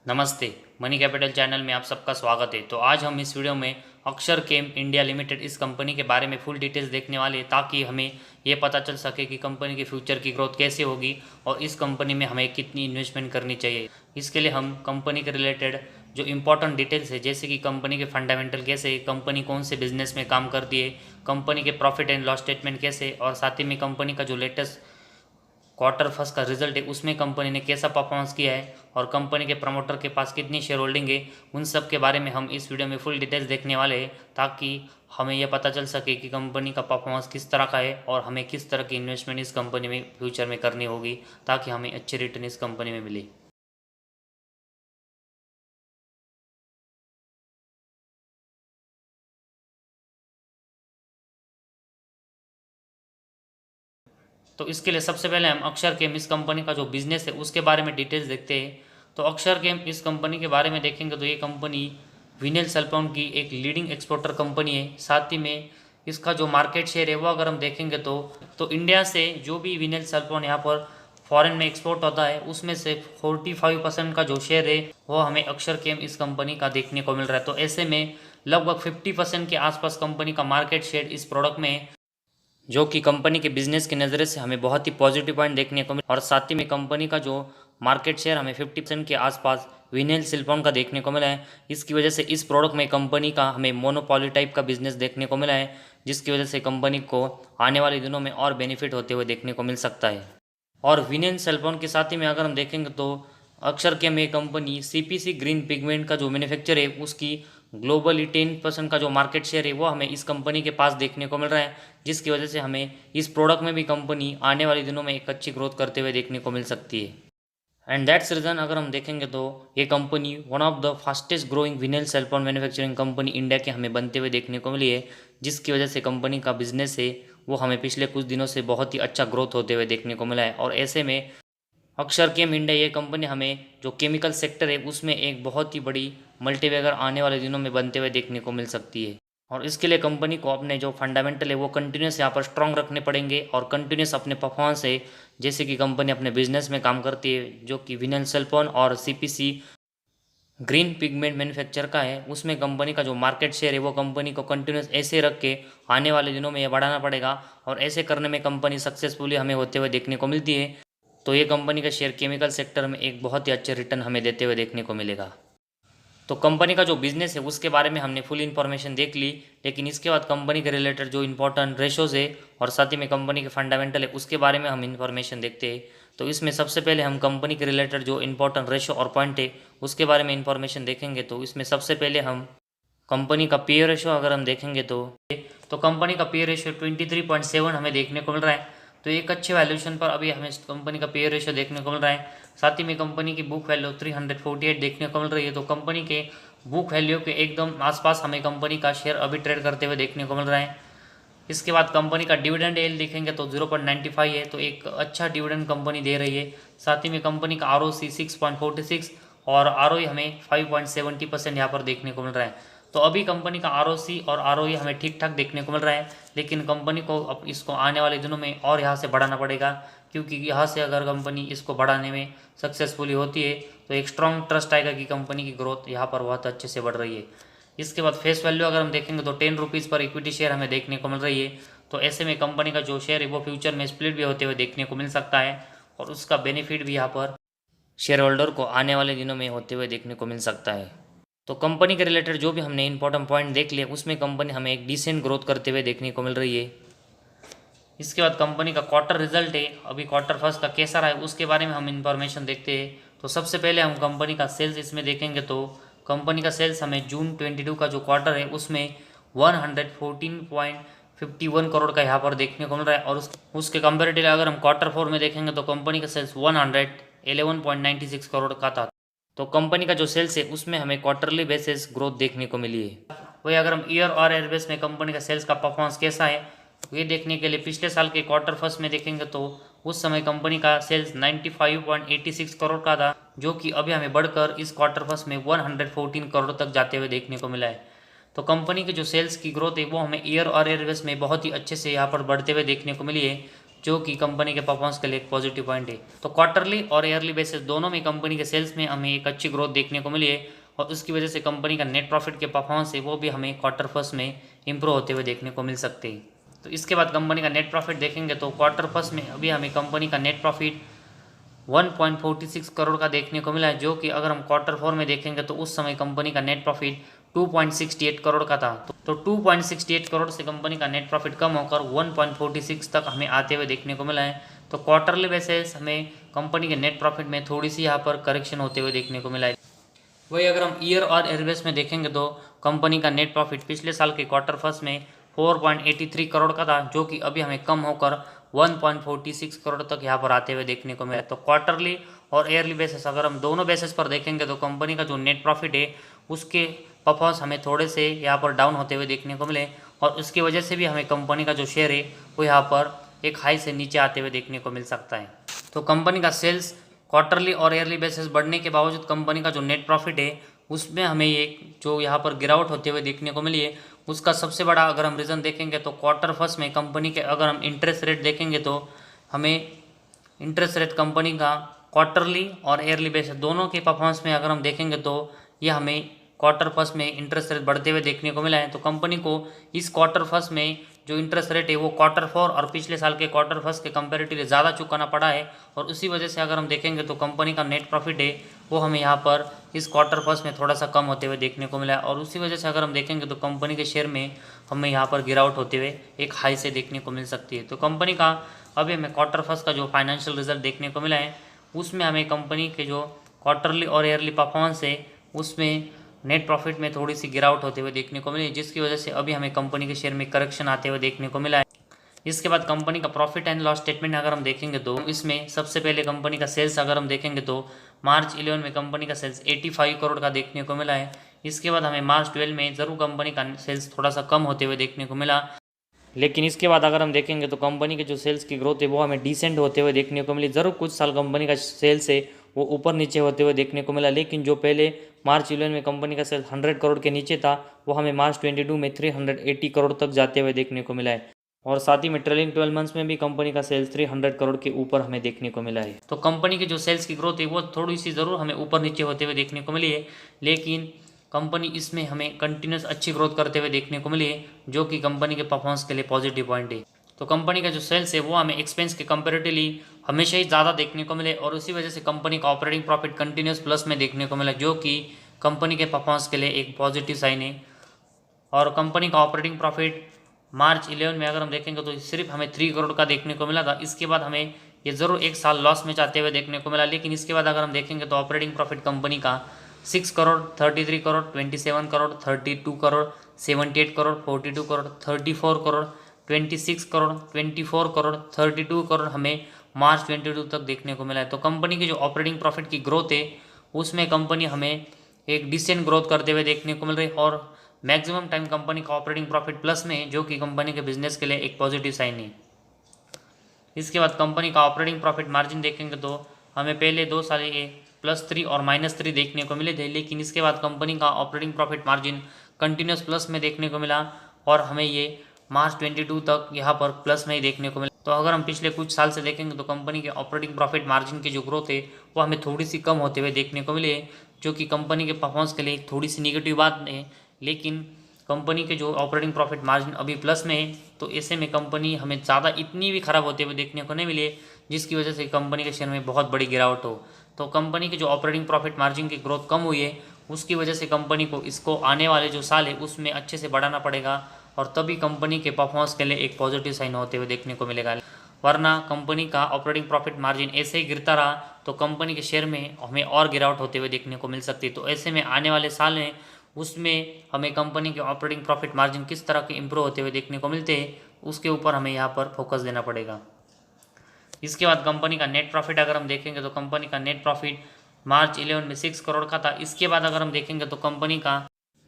नमस्ते। Money capital channel में आप सबका स्वागत है। तो आज हम इस वीडियो में अक्षर केम इंडिया लिमिटेड इस कंपनी के बारे में फुल डिटेल्स देखने वाले हैं, ताकि हमें ये पता चल सके कि कंपनी के फ्यूचर की ग्रोथ कैसे होगी और इस कंपनी में हमें कितनी इन्वेस्टमेंट करनी चाहिए। इसके लिए हम कंपनी के रिलेटेड जो इंपॉर्टेंट डिटेल्स है, जैसे कि कंपनी के फंडामेंटल कैसे, कंपनी कौन से बिजनेस में काम करती है, कंपनी के प्रॉफिट एंड लॉस स्टेटमेंट कैसे, और साथ ही में कंपनी का जो लेटेस्ट क्वार्टर फर्स्ट का रिजल्ट है उसमें कंपनी ने कैसा परफॉर्मेंस किया है और कंपनी के प्रमोटर के पास कितनी शेयर होल्डिंग है, उन सब के बारे में हम इस वीडियो में फुल डिटेल्स देखने वाले हैं, ताकि हमें यह पता चल सके कि कंपनी का परफॉर्मेंस किस तरह का है और हमें किस तरह की इन्वेस्टमेंट इस कंपनी में फ्यूचर में करनी होगी, ताकि हमें अच्छे रिटर्न इस कंपनी में मिले। तो इसके लिए सबसे पहले हम अक्षर केम इस कंपनी का जो बिजनेस है उसके बारे में डिटेल्स देखते हैं। तो अक्षर केम इस कंपनी के बारे में देखेंगे तो ये कंपनी विनिल सल्फोन की एक लीडिंग एक्सपोर्टर कंपनी है। साथ ही में इसका जो मार्केट शेयर है वो अगर हम देखेंगे तो इंडिया से जो भी विनिल सल्फोन यहाँ पर फॉरेन में एक्सपोर्ट होता है उसमें से 45% का जो शेयर है वो हमें अक्षर केम इस कंपनी का देखने को मिल रहा है। तो ऐसे में लगभग 50% के आसपास कंपनी का मार्केट शेयर इस प्रोडक्ट में है, जो कि कंपनी के बिजनेस के नज़रिए से हमें बहुत ही पॉजिटिव पॉइंट देखने को मिला। और साथ ही में कंपनी का जो मार्केट शेयर हमें 50% के आसपास विनिल सिलिकॉन का देखने को मिला है। इसकी वजह से इस प्रोडक्ट में कंपनी का हमें मोनोपॉली टाइप का बिजनेस देखने को मिला है, जिसकी वजह से कंपनी को आने वाले दिनों में और बेनिफिट होते हुए देखने को मिल सकता है। और विनिल सेल्फोन के साथ ही में अगर हम देखेंगे तो अक्षर केम ये कंपनी सीपीसी ग्रीन पिगमेंट का जो मैन्युफैक्चर है उसकी ग्लोबली 10% का जो मार्केट शेयर है वो हमें इस कंपनी के पास देखने को मिल रहा है, जिसकी वजह से हमें इस प्रोडक्ट में भी कंपनी आने वाले दिनों में एक अच्छी ग्रोथ करते हुए देखने को मिल सकती है। एंड दैट्स रीज़न अगर हम देखेंगे तो ये company one of the fastest growing vinyl cellphone manufacturing company India के हमें बनते हुए देखने को मिली है, जिसकी वजह से कंपनी का बिजनेस है वो हमें पिछले कुछ दिनों से बहुत ही अच्छा ग्रोथ होते हुए देखने को मिला है। और ऐसे में अक्षर केम इंडिया ये कंपनी हमें जो केमिकल सेक्टर है उसमें एक बहुत ही बड़ी मल्टीबैगर आने वाले दिनों में बनते हुए देखने को मिल सकती है। और इसके लिए कंपनी को अपने जो फंडामेंटल है वो कंटिन्यूस यहाँ पर स्ट्रॉन्ग रखने पड़ेंगे और कंटिन्यूस अपने परफॉर्मेंस है, जैसे कि कंपनी अपने बिजनेस में काम करती है जो कि विनल सेल्फोन और सीपीसी ग्रीन पिगमेंट मैन्युफैक्चर का है, उसमें कंपनी का जो मार्केट शेयर है वो कंपनी को कंटिन्यूस ऐसे रख के आने वाले दिनों में ये बढ़ाना पड़ेगा। और ऐसे करने में कंपनी सक्सेसफुली हमें होते हुए देखने को मिलती है, तो ये कंपनी का शेयर केमिकल सेक्टर में एक बहुत ही अच्छे रिटर्न हमें देते हुए देखने को मिलेगा। तो कंपनी का जो बिजनेस है उसके बारे में हमने फुल इन्फॉर्मेशन देख ली, लेकिन इसके बाद कंपनी के रिलेटेड जो इंपॉर्टेंट रेशोज है और साथ ही में कंपनी के फंडामेंटल है उसके बारे में हम इन्फॉर्मेशन देखते हैं। तो इसमें सबसे पहले हम कंपनी के रिलेटेड जो इंपॉर्टेंट रेशो और पॉइंट है उसके बारे में इन्फॉर्मेशन देखेंगे। तो इसमें सबसे पहले हम कंपनी का पी रेशो अगर हम देखेंगे तो कंपनी का पी रेशो 23.7 हमें देखने को मिल रहा है। तो एक अच्छे वैल्यूएशन पर अभी हमें कंपनी का पी रेशो देखने को मिल रहा है। साथ ही में कंपनी की बुक वैल्यू 348 देखने को मिल रही है। तो कंपनी के बुक वैल्यू के एकदम आसपास हमें कंपनी का शेयर अभी ट्रेड करते हुए देखने को मिल रहा है। इसके बाद कंपनी का डिविडेंड येल्ड देखेंगे तो 0.95 है, तो एक अच्छा डिविडेंड कंपनी दे रही है। साथ ही में कंपनी का आरओसी 6.46 और आरओई हमें 5.70% यहाँ पर देखने को मिल रहा है। तो अभी कंपनी का आरओसी और आरओई हमें ठीक ठाक देखने को मिल रहा है, लेकिन कंपनी को अब इसको आने वाले दिनों में और यहाँ से बढ़ाना पड़ेगा, क्योंकि यहाँ से अगर कंपनी इसको बढ़ाने में सक्सेसफुली होती है तो एक स्ट्रॉन्ग ट्रस्ट आएगा कि कंपनी की ग्रोथ यहाँ पर बहुत अच्छे से बढ़ रही है। इसके बाद फेस वैल्यू अगर हम देखेंगे तो 10 रुपीज़ पर इक्विटी शेयर हमें देखने को मिल रही है। तो ऐसे में कंपनी का जो शेयर है वो फ्यूचर में स्प्लिट भी होते हुए देखने को मिल सकता है और उसका बेनिफिट भी यहाँ पर शेयर होल्डर को आने वाले दिनों में होते हुए देखने को मिल सकता है। तो कंपनी के रिलेटेड जो भी हमने इंपॉर्टेंट पॉइंट देख लिए उसमें कंपनी हमें एक डिसेंट ग्रोथ करते हुए देखने को मिल रही है। इसके बाद कंपनी का क्वार्टर रिजल्ट है, अभी क्वार्टर फर्स्ट का कैसा रहा है उसके बारे में हम इंफॉर्मेशन देखते हैं। तो सबसे पहले हम कंपनी का सेल्स इसमें देखेंगे तो कंपनी का सेल्स हमें जून 22 का जो क्वार्टर है उसमें 114.51 करोड़ का यहाँ पर देखने को मिल रहा है। और उसके कंपेरेटिव अगर हम क्वार्टर 4 में देखेंगे तो कंपनी का सेल्स 111.96 करोड़ का था। तो कंपनी का जो सेल्स है उसमें हमें क्वार्टरली बेसिस ग्रोथ देखने को मिली है। वही अगर हम ईयर और ईयर बेस में कंपनी का सेल्स का परफॉर्मेंस कैसा है ये देखने के लिए पिछले साल के क्वार्टर फर्स्ट में देखेंगे तो उस समय कंपनी का सेल्स 95.86 करोड़ का था, जो कि अभी हमें बढ़कर इस क्वार्टर फर्स्ट में 114 करोड़ तक जाते हुए देखने को मिला है। तो कंपनी के जो सेल्स की ग्रोथ है वो हमें ईयर और ईयर बेस में बहुत ही अच्छे से यहाँ पर बढ़ते हुए देखने को मिली है। जो कि कंपनी के परफॉर्मेंस के लिए एक पॉजिटिव पॉइंट है। तो क्वार्टरली और ईयरली बेसिस दोनों में कंपनी के सेल्स में हमें एक अच्छी ग्रोथ देखने को मिली है और उसकी वजह से कंपनी का नेट प्रॉफिट के परफॉर्मेंस है वो भी हमें क्वार्टर फर्स्ट में इंप्रूव होते हुए देखने को मिल सकते हैं। तो इसके बाद कंपनी का नेट प्रॉफिट देखेंगे तो क्वार्टर फर्स्ट में अभी हमें कंपनी का नेट प्रॉफिट 1.46 करोड़ का देखने को मिला है, जो कि अगर हम क्वार्टर फोर में देखेंगे तो उस समय कंपनी का नेट प्रॉफिट 2.68 करोड़ का था। तो 2.68 करोड़ से कंपनी का नेट प्रॉफिट कम होकर 1.46 तक हमें आते हुए देखने को मिला है। तो क्वार्टरली बेसिस हमें कंपनी के नेट प्रॉफिट में थोड़ी सी यहाँ पर करेक्शन होते हुए देखने को मिला है। वही अगर हम ईयर और ईयर बेस में देखेंगे तो कंपनी का नेट प्रॉफिट पिछले साल के क्वार्टर फर्स्ट में 4.83 करोड़ का था, जो कि अभी हमें कम होकर 1.46 करोड़ तक यहाँ पर आते हुए देखने को मिला। तो क्वार्टरली और ईयरली बेसिस अगर हम दोनों बेसिस पर देखेंगे तो कंपनी का जो नेट प्रॉफिट है उसके परफॉर्मेंस हमें थोड़े से यहाँ पर डाउन होते हुए देखने को मिले और उसकी वजह से भी हमें कंपनी का जो शेयर है वो यहाँ पर एक हाई से नीचे आते हुए देखने को मिल सकता है। तो कंपनी का सेल्स क्वार्टरली और ईयरली बेसिस बढ़ने के बावजूद कंपनी का जो नेट प्रॉफिट है उसमें हमें एक जो यहाँ पर गिरावट होते हुए देखने को मिली है, उसका सबसे बड़ा अगर हम रीज़न देखेंगे तो क्वार्टर फर्स्ट में कंपनी के अगर हम इंटरेस्ट रेट देखेंगे तो हमें इंटरेस्ट रेट कंपनी का क्वार्टरली और ईयरली बेसिस दोनों के परफॉर्मेंस में अगर हम देखेंगे तो यह हमें क्वार्टर फर्स्ट में इंटरेस्ट रेट बढ़ते हुए देखने को मिला है। तो कंपनी को इस क्वार्टर फर्स्ट में जो इंटरेस्ट रेट है वो क्वार्टर फोर और पिछले साल के क्वार्टर फर्स्ट के कंपेरेटिवली ज़्यादा चुकाना पड़ा है और उसी वजह से अगर हम देखेंगे तो कंपनी का नेट प्रॉफिट है वो हमें यहाँ पर इस क्वार्टर फर्स्ट में थोड़ा सा कम होते हुए देखने को मिला है और उसी वजह से अगर हम देखेंगे तो कंपनी के शेयर में हमें यहाँ पर गिरावट होते हुए एक हाई से देखने को मिल सकती है। तो कंपनी का अभी हमें क्वार्टर फर्स्ट का जो फाइनेंशियल रिजल्ट देखने को मिला है उसमें हमें कंपनी के जो क्वार्टरली और ईयरली परफॉर्मेंस है उसमें नेट प्रॉफिट में थोड़ी सी गिरावट होते हुए देखने को मिली, जिसकी वजह से अभी हमें कंपनी के शेयर में करेक्शन आते हुए देखने को मिला है। इसके बाद कंपनी का प्रॉफिट एंड लॉस स्टेटमेंट अगर हम देखेंगे तो इसमें सबसे पहले कंपनी का सेल्स अगर हम देखेंगे तो मार्च 11 में कंपनी का सेल्स 85 करोड़ का देखने को मिला है। इसके बाद हमें मार्च 12 में ज़रूर कंपनी का सेल्स थोड़ा सा कम होते हुए देखने को मिला, लेकिन इसके बाद अगर हम देखेंगे तो कंपनी के जो सेल्स की ग्रोथ है वो हमें डिसेंट होते हुए देखने को मिली। ज़रूर कुछ साल कंपनी का सेल्स है वो ऊपर नीचे होते हुए देखने को मिला, लेकिन जो पहले मार्च 11 में कंपनी का सेल्स 100 करोड़ के नीचे था वो हमें मार्च 22 में 380 करोड़ तक जाते हुए देखने को मिला है और साथ ही में ट्रेलिंग 12 मंथ्स में भी कंपनी का सेल्स 300 करोड़ के ऊपर हमें देखने को मिला है। तो कंपनी की जो सेल्स की ग्रोथ है वो थोड़ी सी ज़रूर हमें ऊपर नीचे होते हुए देखने को मिली है, लेकिन कंपनी इसमें हमें कंटिन्यूस अच्छी ग्रोथ करते हुए देखने को मिली है, जो कि कंपनी के परफॉर्मेंस के लिए पॉजिटिव पॉइंट है। तो कंपनी का जो सेल्स है वो हमें एक्सपेंस के कंपेरेटिवली हमेशा ही ज़्यादा देखने को मिले और उसी वजह से कंपनी का ऑपरेटिंग प्रॉफिट कंटिन्यूस प्लस में देखने को मिला, जो कि कंपनी के परफॉर्मेंस के लिए एक पॉजिटिव साइन है। और कंपनी का ऑपरेटिंग प्रॉफिट मार्च 11 में अगर हम देखेंगे तो सिर्फ हमें 3 करोड़ का देखने को मिला था। इसके बाद हमें ये ज़रूर एक साल लॉस में जाते हुए देखने को मिला, लेकिन इसके बाद अगर हम देखेंगे तो ऑपरेटिंग प्रॉफिट कंपनी का 6 करोड़ 33 करोड़ 27 करोड़ 32 करोड़ 78 करोड़ 42 करोड़ 34 करोड़ 26 करोड़ 24 करोड़ 32 करोड़ हमें मार्च 22 तक देखने को मिला है। तो कंपनी की जो ऑपरेटिंग प्रॉफिट की ग्रोथ है उसमें कंपनी हमें एक डिसेंट ग्रोथ करते हुए देखने को मिल रही है और मैक्सिमम टाइम कंपनी का ऑपरेटिंग प्रॉफिट प्लस में है, जो कि कंपनी के बिजनेस के लिए एक पॉजिटिव साइन है। इसके बाद कंपनी का ऑपरेटिंग प्रॉफिट मार्जिन देखेंगे तो हमें पहले 2 साल ये +3 और -3 देखने को मिले थे, लेकिन इसके बाद कंपनी का operating profit margin continuous plus में देखने को मिला और हमें ये मार्च 22 तक यहाँ पर प्लस में ही देखने को मिला। तो अगर हम पिछले कुछ साल से देखेंगे तो कंपनी के ऑपरेटिंग प्रॉफिट मार्जिन की जो ग्रोथ है वो हमें थोड़ी सी कम होते हुए देखने को मिली है, जो कि कंपनी के परफॉर्मेंस के लिए थोड़ी सी निगेटिव बात है। लेकिन कंपनी के जो ऑपरेटिंग प्रॉफिट मार्जिन अभी प्लस में है, तो ऐसे में कंपनी हमें ज़्यादा इतनी भी खराब होते हुए देखने को नहीं मिले, जिसकी वजह से कंपनी के शेयर में बहुत बड़ी गिरावट हो। तो कंपनी की जो ऑपरेटिंग प्रॉफिट मार्जिन की ग्रोथ कम हुई है उसकी वजह से कंपनी को इसको आने वाले जो साल है उसमें अच्छे से बढ़ाना पड़ेगा और तभी कंपनी के परफॉर्मेंस के लिए एक पॉजिटिव साइन होते हुए देखने को मिलेगा। वरना कंपनी का ऑपरेटिंग प्रॉफिट मार्जिन ऐसे ही गिरता रहा तो कंपनी के शेयर में हमें और गिरावट होते हुए देखने को मिल सकती है। तो ऐसे में आने वाले साल में उसमें हमें कंपनी के ऑपरेटिंग प्रॉफिट मार्जिन किस तरह के इंप्रूव होते हुए देखने को मिलते हैं उसके ऊपर हमें यहाँ पर फोकस देना पड़ेगा। इसके बाद कंपनी का नेट प्रॉफिट अगर हम देखेंगे तो कंपनी का नेट प्रॉफिट मार्च 11 में 6 करोड़ का था। इसके बाद अगर हम देखेंगे तो कंपनी का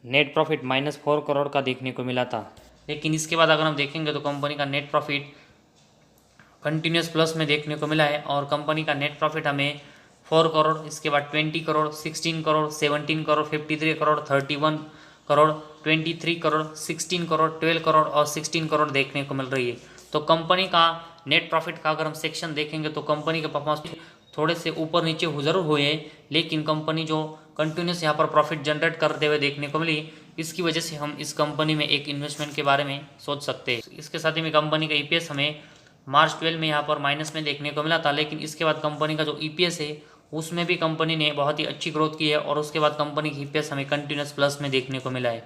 नेट प्रॉफिट -4 करोड़ का देखने को मिला था, लेकिन इसके बाद अगर हम देखेंगे तो कंपनी का नेट प्रॉफिट कंटिन्यूस प्लस में देखने को मिला है और कंपनी का नेट प्रॉफिट हमें 4 करोड़, इसके बाद 20 करोड़ 16 करोड़ 17 करोड़ 53 करोड़ 31 करोड़ 23 करोड़ 16 करोड़ 12 करोड़ और 16 करोड़ देखने को मिल रही है। तो कंपनी का नेट प्रॉफिट का अगर हम सेक्शन देखेंगे तो कंपनी के परफॉर्मेंस थोड़े से ऊपर नीचे जरूर हुए हैं, लेकिन कंपनी जो कंटिन्यूस यहाँ पर प्रॉफिट जनरेट करते हुए देखने को मिली, इसकी वजह से हम इस कंपनी में एक इन्वेस्टमेंट के बारे में सोच सकते हैं। इसके साथ ही में कंपनी का ईपीएस हमें मार्च 12 में यहाँ पर माइनस में देखने को मिला था, लेकिन इसके बाद कंपनी का जो ईपीएस है उसमें भी कंपनी ने बहुत ही अच्छी ग्रोथ की है और उसके बाद कंपनी की ईपीएस हमें कंटिन्यूस प्लस में देखने को मिला है।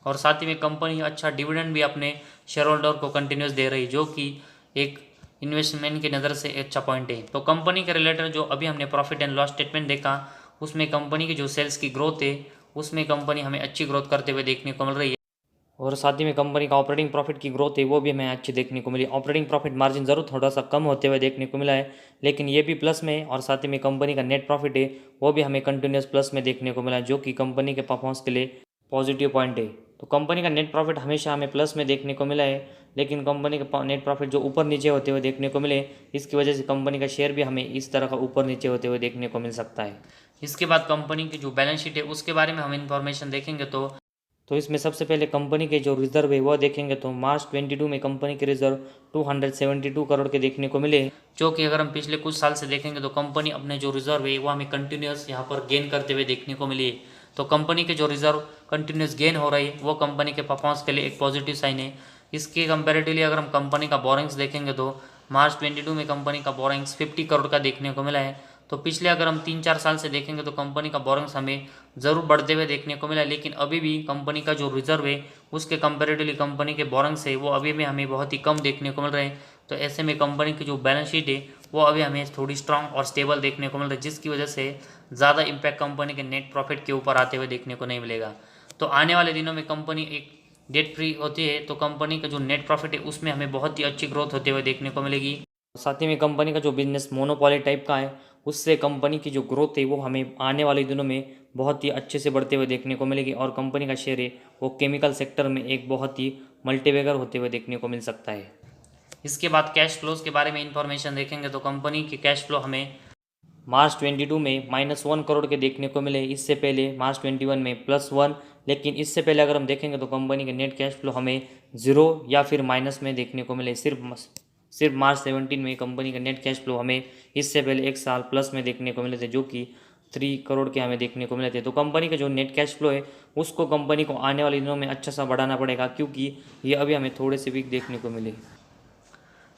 और साथ ही में कंपनी अच्छा डिविडेंड भी अपने शेयर होल्डर को कंटिन्यूस दे रही, जो कि एक इन्वेस्टमेंट की नज़र से अच्छा पॉइंट है। तो कंपनी के रिलेटेड जो अभी हमने प्रॉफिट एंड लॉस स्टेटमेंट देखा, उसमें कंपनी की जो सेल्स की ग्रोथ है उसमें कंपनी हमें अच्छी ग्रोथ करते हुए देखने को मिल रही है। और साथ ही में कंपनी का ऑपरेटिंग प्रॉफिट की ग्रोथ है वो भी हमें अच्छी देखने को मिली। ऑपरेटिंग प्रॉफिट मार्जिन ज़रूर थोड़ा सा कम होते हुए देखने को मिला है, लेकिन ये भी प्लस में है। और साथ ही में कंपनी का नेट प्रॉफिट है वो भी हमें कंटिन्यूस प्लस में देखने को मिला, जो कि कंपनी के परफॉर्मेंस के लिए पॉजिटिव पॉइंट है। तो कंपनी का नेट प्रॉफिट हमेशा हमें प्लस में देखने को मिला है, लेकिन कंपनी का नेट प्रॉफिट जो ऊपर नीचे होते हुए देखने को मिले, इसकी वजह से कंपनी का शेयर भी हमें इस तरह का ऊपर नीचे होते हुए देखने को मिल सकता है। इसके बाद कंपनी की जो बैलेंस शीट है उसके बारे में हम इंफॉर्मेशन देखेंगे तो इसमें सबसे पहले कंपनी के जो रिजर्व है वो देखेंगे तो मार्च 22 में कंपनी के रिजर्व 272 करोड़ के देखने को मिले, जो कि अगर हम पिछले कुछ साल से देखेंगे तो कंपनी अपने जो रिजर्व है वो हमें कंटिन्यूस यहाँ पर गेन करते हुए देखने को मिली है। तो कंपनी के जो रिजर्व कंटिन्यूस गेन हो रही है वो कंपनी के परफॉर्मेंस के लिए एक पॉजिटिव साइन है। इसके कंपेरेटिवली अगर हम कंपनी का बोरिंग्स देखेंगे तो मार्च 22 में कंपनी का बोरिंग्स 50 करोड़ का देखने को मिला है। तो पिछले अगर हम 3-4 साल से देखेंगे तो कंपनी का बोरिंग्स हमें ज़रूर बढ़ते हुए देखने को मिला है, लेकिन अभी भी कंपनी का जो रिजर्व है उसके कंपेरेटिवली कंपनी के बोरिंग्स है वो अभी भी हमें बहुत ही कम देखने को मिल रहे हैं। तो ऐसे में कंपनी की जो बैलेंस शीट है वो अभी हमें थोड़ी स्ट्रांग और स्टेबल देखने को मिल रही है, जिसकी वजह से ज़्यादा इम्पैक्ट कंपनी के नेट प्रॉफिट के ऊपर आते हुए देखने को नहीं मिलेगा। तो आने वाले दिनों में कंपनी एक डेट फ्री होती है तो कंपनी का जो नेट प्रॉफिट है उसमें हमें बहुत ही अच्छी ग्रोथ होते हुए देखने को मिलेगी। साथ ही में कंपनी का जो बिजनेस मोनोपोली टाइप का है उससे कंपनी की जो ग्रोथ है वो हमें आने वाले दिनों में बहुत ही अच्छे से बढ़ते हुए देखने को मिलेगी, और कंपनी का शेयर है वो केमिकल सेक्टर में एक बहुत ही मल्टीबैगर होते हुए देखने को मिल सकता है। इसके बाद कैश फ्लोज के बारे में इंफॉर्मेशन देखेंगे तो कंपनी के कैश फ्लो हमें मार्च 22 में -1 करोड़ के देखने को मिले, इससे पहले मार्च 21 में +1, लेकिन इससे पहले अगर हम देखेंगे तो कंपनी के नेट कैश फ्लो हमें 0 या फिर माइनस में देखने को मिले। सिर्फ मार्च 17 में कंपनी का नेट कैश फ्लो हमें इससे पहले एक साल प्लस में देखने को मिले थे, जो कि 3 करोड़ के हमें देखने को मिले थे। तो कंपनी का जो नेट कैश फ्लो है उसको कंपनी को आने वाले दिनों में अच्छा सा बढ़ाना पड़ेगा, क्योंकि ये अभी हमें थोड़े से वीक देखने को मिले।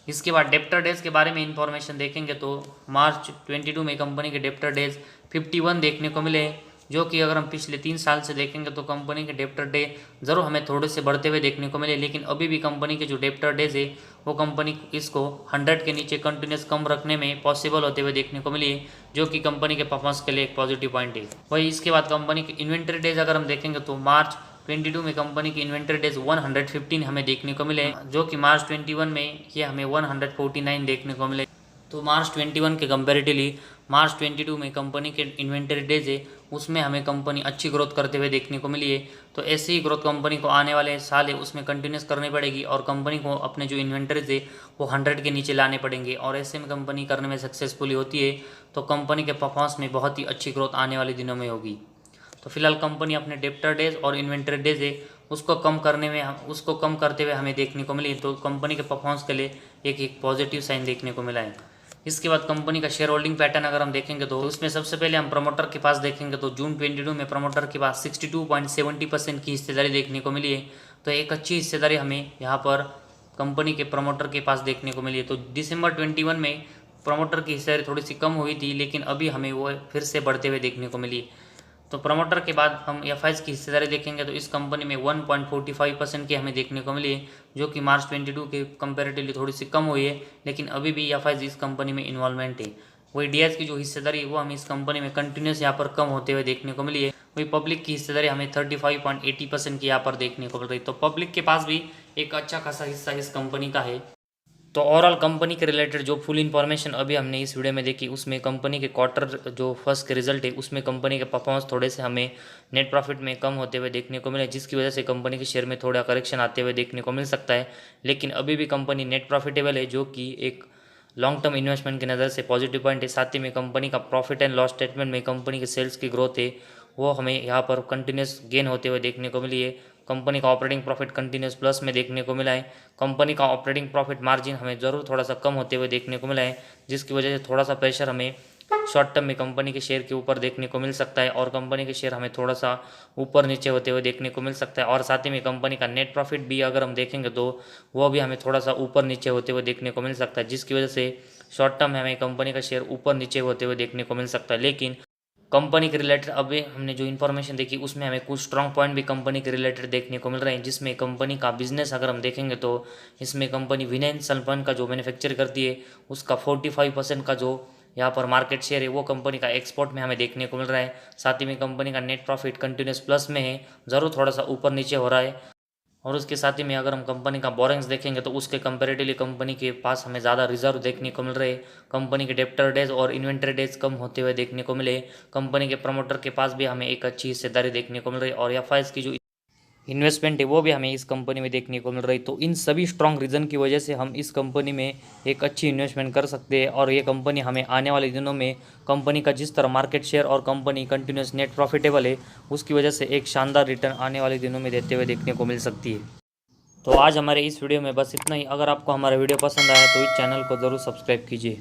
इसके बाद डेप्टर डेज के बारे में इंफॉर्मेशन देखेंगे तो मार्च 22 में कंपनी के डेप्टर डेज 51 देखने को मिले, जो कि अगर हम पिछले 3 साल से देखेंगे तो कंपनी के डेप्टर डे ज़रूर हमें थोड़े से बढ़ते हुए देखने को मिले, लेकिन अभी भी कंपनी के जो डेप्टर डेज है वो कंपनी इसको 100 के नीचे कंटिन्यूस कम रखने में पॉसिबल होते हुए देखने को मिली है, जो कि कंपनी के परफॉर्मेंस के लिए एक पॉजिटिव पॉइंट है। वही इसके बाद कंपनी के इन्वेंट्री डेज अगर हम देखेंगे तो मार्च 22 में कंपनी की इन्वेंट्री डेज 115 हमें देखने को मिले, जो कि मार्च 21 में ये हमें 149 देखने को मिले। तो मार्च 21 के कंपेरेटिवली मार्च 22 में कंपनी के इन्वेंट्री डेज है उसमें हमें कंपनी अच्छी ग्रोथ करते हुए देखने को मिली है। तो ऐसी ही ग्रोथ कंपनी को आने वाले साल है उसमें कंटिन्यूस करनी पड़ेगी, और कंपनी को अपने जो इन्वेंट्रीज है वो 100 के नीचे लाने पड़ेंगे, और ऐसे में कंपनी करने में सक्सेसफुली होती है तो कंपनी के परफॉर्मेंस में बहुत ही अच्छी ग्रोथ आने वाले दिनों में होगी। तो फिलहाल कंपनी अपने डेप्टर डेज और इन्वेंट्री डेज है उसको कम करते हुए हमें देखने को मिली, तो कंपनी के परफॉर्मेंस के लिए एक पॉजिटिव साइन देखने को मिला है। इसके बाद कंपनी का शेयर होल्डिंग पैटर्न अगर हम देखेंगे तो उसमें सबसे पहले हम प्रमोटर के पास देखेंगे तो जून 22 में प्रमोटर के पास 62.70% की हिस्सेदारी देखने को मिली है। तो एक अच्छी हिस्सेदारी हमें यहाँ पर कंपनी के प्रमोटर के पास देखने को मिली है। तो दिसंबर 21 में प्रमोटर की हिस्सेदारी थोड़ी सी कम हुई थी, लेकिन अभी हमें वो फिर से बढ़ते हुए देखने को मिली। तो प्रमोटर के बाद हम एफआईज की हिस्सेदारी देखेंगे तो इस कंपनी में 1.45% की हमें देखने को मिली है, जो कि मार्च 22 के कंपैरेटिवली थोड़ी सी कम हुई है, लेकिन अभी भी एफआईज इस कंपनी में इन्वॉल्वमेंट है। वही डीएस की जो हिस्सेदारी है वो हमें इस कंपनी में कंटिन्यूस यहाँ पर कम होते हुए देखने को मिली है। वही पब्लिक की हिस्सेदारी हमें 35.80% की यहाँ पर देखने को मिल रही है। तो पब्लिक के पास भी एक अच्छा खासा हिस्सा इस कंपनी का है। तो ओवरऑल कंपनी के रिलेटेड जो फुल इन्फॉर्मेशन अभी हमने इस वीडियो में देखी उसमें कंपनी के क्वार्टर जो फर्स्ट के रिजल्ट है उसमें कंपनी के परफॉर्मेंस थोड़े से हमें नेट प्रॉफिट में कम होते हुए देखने को मिले, जिसकी वजह से कंपनी के शेयर में थोड़ा करेक्शन आते हुए देखने को मिल सकता है। लेकिन अभी भी कंपनी नेट प्रॉफिटेबल है, जो कि एक लॉन्ग टर्म इन्वेस्टमेंट की नज़र से पॉजिटिव पॉइंट है। साथ ही में कंपनी का प्रॉफिट एंड लॉस स्टेटमेंट में कंपनी के सेल्स की ग्रोथ है वो हमें यहाँ पर कंटिन्यूस गेन होते हुए देखने को मिली है। कंपनी का ऑपरेटिंग प्रॉफिट कंटिन्यूस प्लस में देखने को मिला है। कंपनी का ऑपरेटिंग प्रॉफिट मार्जिन हमें ज़रूर थोड़ा सा कम होते हुए देखने को मिला है, जिसकी वजह से थोड़ा सा प्रेशर हमें शॉर्ट टर्म में कंपनी के शेयर के ऊपर देखने को मिल सकता है और कंपनी के शेयर हमें थोड़ा सा ऊपर नीचे होते हुए देखने को मिल सकता है। और साथ ही में कंपनी का नेट प्रॉफिट भी अगर हम देखेंगे तो वो भी हमें थोड़ा सा ऊपर नीचे होते हुए देखने को मिल सकता है, जिसकी वजह से शॉर्ट टर्म में हमें कंपनी का शेयर ऊपर नीचे होते हुए देखने को मिल सकता है। लेकिन कंपनी के रिलेटेड अभी हमने जो इन्फॉर्मेशन देखी उसमें हमें कुछ स्ट्रॉन्ग पॉइंट भी कंपनी के रिलेटेड देखने को मिल रहे हैं, जिसमें कंपनी का बिजनेस अगर हम देखेंगे तो इसमें कंपनी विनय सल्फन का जो मैन्युफैक्चर करती है उसका 45% का जो यहाँ पर मार्केट शेयर है वो कंपनी का एक्सपोर्ट में हमें देखने को मिल रहा है। साथ ही में कंपनी का नेट प्रॉफिट कंटिन्यूस प्लस में है, ज़रूर थोड़ा सा ऊपर नीचे हो रहा है। और उसके साथ ही में अगर हम कंपनी का बोरिंग्स देखेंगे तो उसके कंपेरेटिवली कंपनी के पास हमें ज़्यादा रिजर्व देखने को मिल रहे हैं। कंपनी के डेप्टर डेज और इन्वेंटरी डेज कम होते हुए देखने को मिले। कंपनी के प्रमोटर के पास भी हमें एक अच्छी हिस्सेदारी देखने को मिल रही है और एफआईएस की जो इन्वेस्टमेंट है वो भी हमें इस कंपनी में देखने को मिल रही। तो इन सभी स्ट्रॉन्ग रीज़न की वजह से हम इस कंपनी में एक अच्छी इन्वेस्टमेंट कर सकते हैं और ये कंपनी हमें आने वाले दिनों में कंपनी का जिस तरह मार्केट शेयर और कंपनी कंटिन्यूस नेट प्रॉफिटेबल है उसकी वजह से एक शानदार रिटर्न आने वाले दिनों में देते हुए देखने को मिल सकती है। तो आज हमारे इस वीडियो में बस इतना ही। अगर आपको हमारा वीडियो पसंद आया तो इस चैनल को ज़रूर सब्सक्राइब कीजिए।